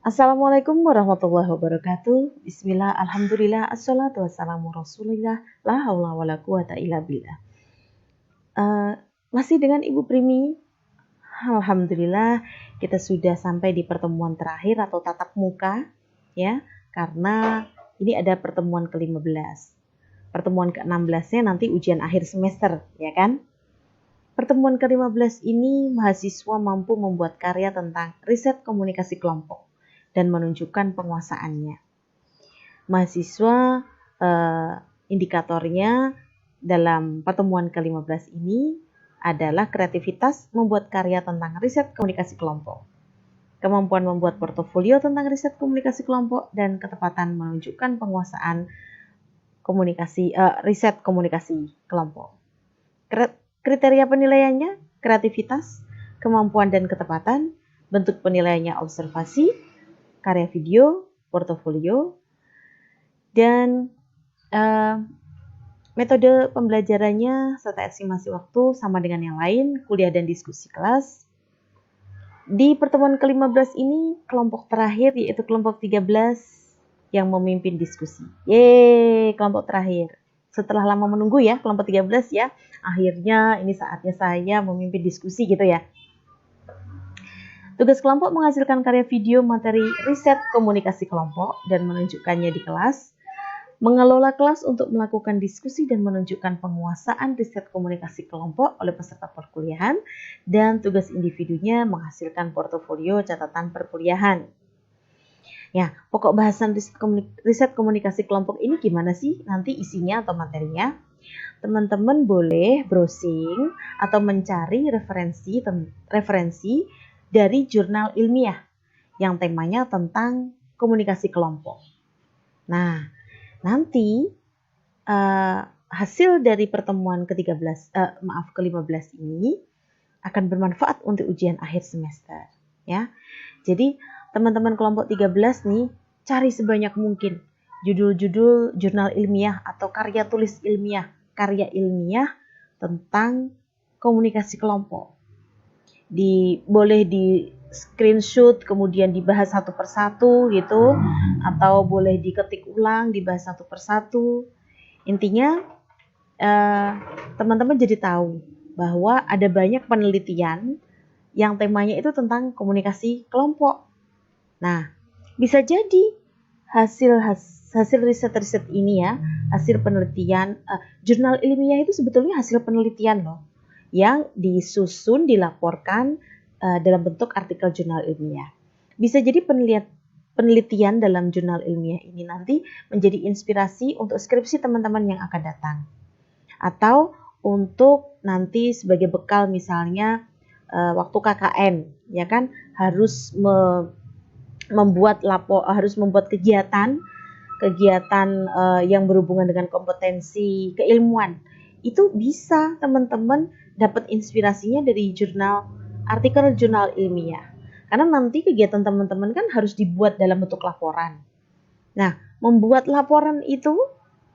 Assalamualaikum warahmatullahi wabarakatuh. Bismillah, alhamdulillah, assalatu wassalamu rasulillah, la haula wala quwata illa billah. Masih dengan Ibu Primi. Alhamdulillah, kita sudah sampai di pertemuan terakhir atau tatap muka, ya, karena ini ada pertemuan ke-15. Pertemuan ke-16-nya nanti ujian akhir semester, ya kan? Pertemuan ke-15 ini mahasiswa mampu membuat karya tentang riset komunikasi kelompok dan menunjukkan penguasaannya. Mahasiswa indikatornya dalam pertemuan ke-15 ini adalah kreativitas membuat karya tentang riset komunikasi kelompok, kemampuan membuat portofolio tentang riset komunikasi kelompok, dan ketepatan menunjukkan penguasaan riset komunikasi kelompok. Kriteria penilaiannya kreativitas, kemampuan dan ketepatan, bentuk penilaiannya observasi, karya video, portofolio, dan metode pembelajarannya serta estimasi waktu sama dengan yang lain, kuliah dan diskusi kelas. Di pertemuan ke-15 ini, kelompok terakhir yaitu kelompok 13 yang memimpin diskusi. Yeay, kelompok terakhir. Setelah lama menunggu ya, kelompok 13 ya, akhirnya ini saatnya saya memimpin diskusi gitu ya. Tugas kelompok menghasilkan karya video materi riset komunikasi kelompok dan menunjukkannya di kelas, mengelola kelas untuk melakukan diskusi dan menunjukkan penguasaan riset komunikasi kelompok oleh peserta perkuliahan, dan tugas individunya menghasilkan portofolio catatan perkuliahan. Ya, pokok bahasan riset komunikasi kelompok ini gimana sih nanti isinya atau materinya? Teman-teman boleh browsing atau mencari referensi dari jurnal ilmiah yang temanya tentang komunikasi kelompok. Nah, nanti hasil dari pertemuan ke-15 ini akan bermanfaat untuk ujian akhir semester, ya. Jadi, teman-teman kelompok 13 nih, cari sebanyak mungkin judul-judul jurnal ilmiah atau karya ilmiah tentang komunikasi kelompok. Boleh di screenshot kemudian dibahas satu persatu gitu, atau boleh diketik ulang dibahas satu persatu. Intinya teman-teman jadi tahu bahwa ada banyak penelitian yang temanya itu tentang komunikasi kelompok. Nah, bisa jadi hasil riset ini ya, hasil penelitian, jurnal ilmiah itu sebetulnya hasil penelitian loh, yang disusun, dilaporkan dalam bentuk artikel jurnal ilmiah. Bisa jadi penelitian dalam jurnal ilmiah ini nanti menjadi inspirasi untuk skripsi teman-teman yang akan datang. Atau untuk nanti sebagai bekal misalnya waktu KKN, ya kan, harus membuat kegiatan yang berhubungan dengan kompetensi keilmuan. Itu bisa teman-teman dapat inspirasinya dari artikel jurnal ilmiah. Karena nanti kegiatan teman-teman kan harus dibuat dalam bentuk laporan. Nah, membuat laporan itu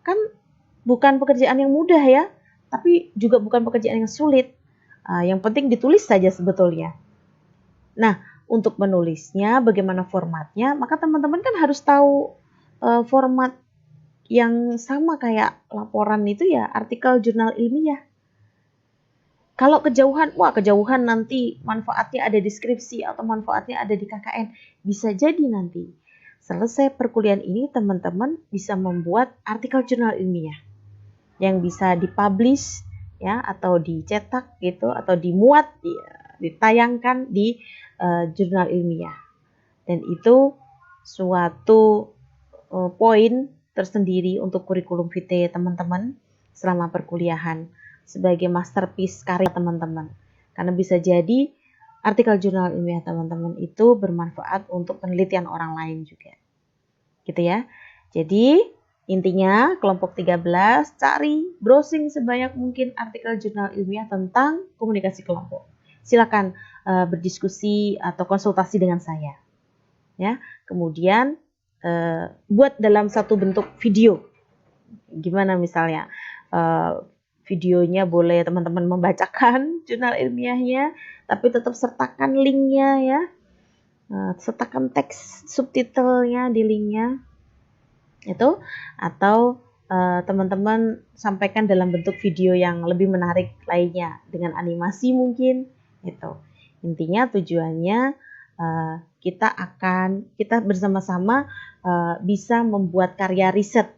kan bukan pekerjaan yang mudah ya, tapi juga bukan pekerjaan yang sulit. Yang penting ditulis saja sebetulnya. Nah, untuk menulisnya, bagaimana formatnya, maka teman-teman kan harus tahu format yang sama kayak laporan itu ya, artikel jurnal ilmiah. Kalau kejauhan nanti manfaatnya ada di skripsi atau manfaatnya ada di KKN. Bisa jadi nanti selesai perkuliahan ini teman-teman bisa membuat artikel jurnal ilmiah yang bisa dipublish ya, atau dicetak gitu, atau dimuat, ditayangkan di jurnal ilmiah. Dan itu suatu poin tersendiri untuk kurikulum vitae teman-teman selama perkuliahan sebagai masterpiece karya teman-teman. Karena bisa jadi artikel jurnal ilmiah teman-teman itu bermanfaat untuk penelitian orang lain juga. Gitu ya. Jadi intinya kelompok 13 cari browsing sebanyak mungkin artikel jurnal ilmiah tentang komunikasi kelompok. Silakan berdiskusi atau konsultasi dengan saya. Ya, kemudian buat dalam satu bentuk video. Gimana misalnya? Videonya boleh teman-teman membacakan jurnal ilmiahnya, tapi tetap sertakan linknya ya. sertakan teks subtitlenya di linknya itu, atau teman-teman sampaikan dalam bentuk video yang lebih menarik lainnya dengan animasi mungkin itu. Intinya tujuannya kita bersama-sama bisa membuat karya riset.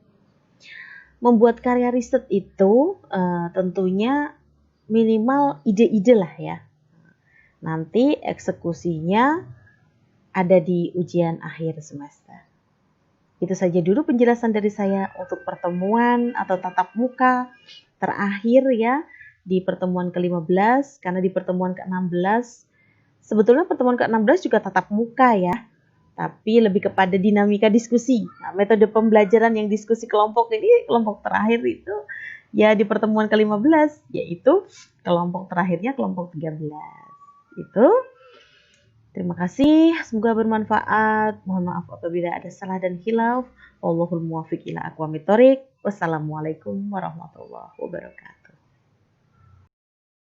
Membuat karya riset itu tentunya minimal ide-ide lah ya. Nanti eksekusinya ada di ujian akhir semester. Itu saja dulu penjelasan dari saya untuk pertemuan atau tatap muka terakhir ya di pertemuan ke-15, karena di pertemuan ke-16 sebetulnya pertemuan ke-16 juga tatap muka ya, tapi lebih kepada dinamika diskusi. Nah, metode pembelajaran yang diskusi kelompok ini, kelompok terakhir itu ya di pertemuan ke-15, yaitu kelompok terakhirnya kelompok 13. Itu. Terima kasih, semoga bermanfaat. Mohon maaf apabila ada salah dan khilaf. Wallahul muwaffiq ila aqwamit thoriq. Wassalamualaikum warahmatullahi wabarakatuh.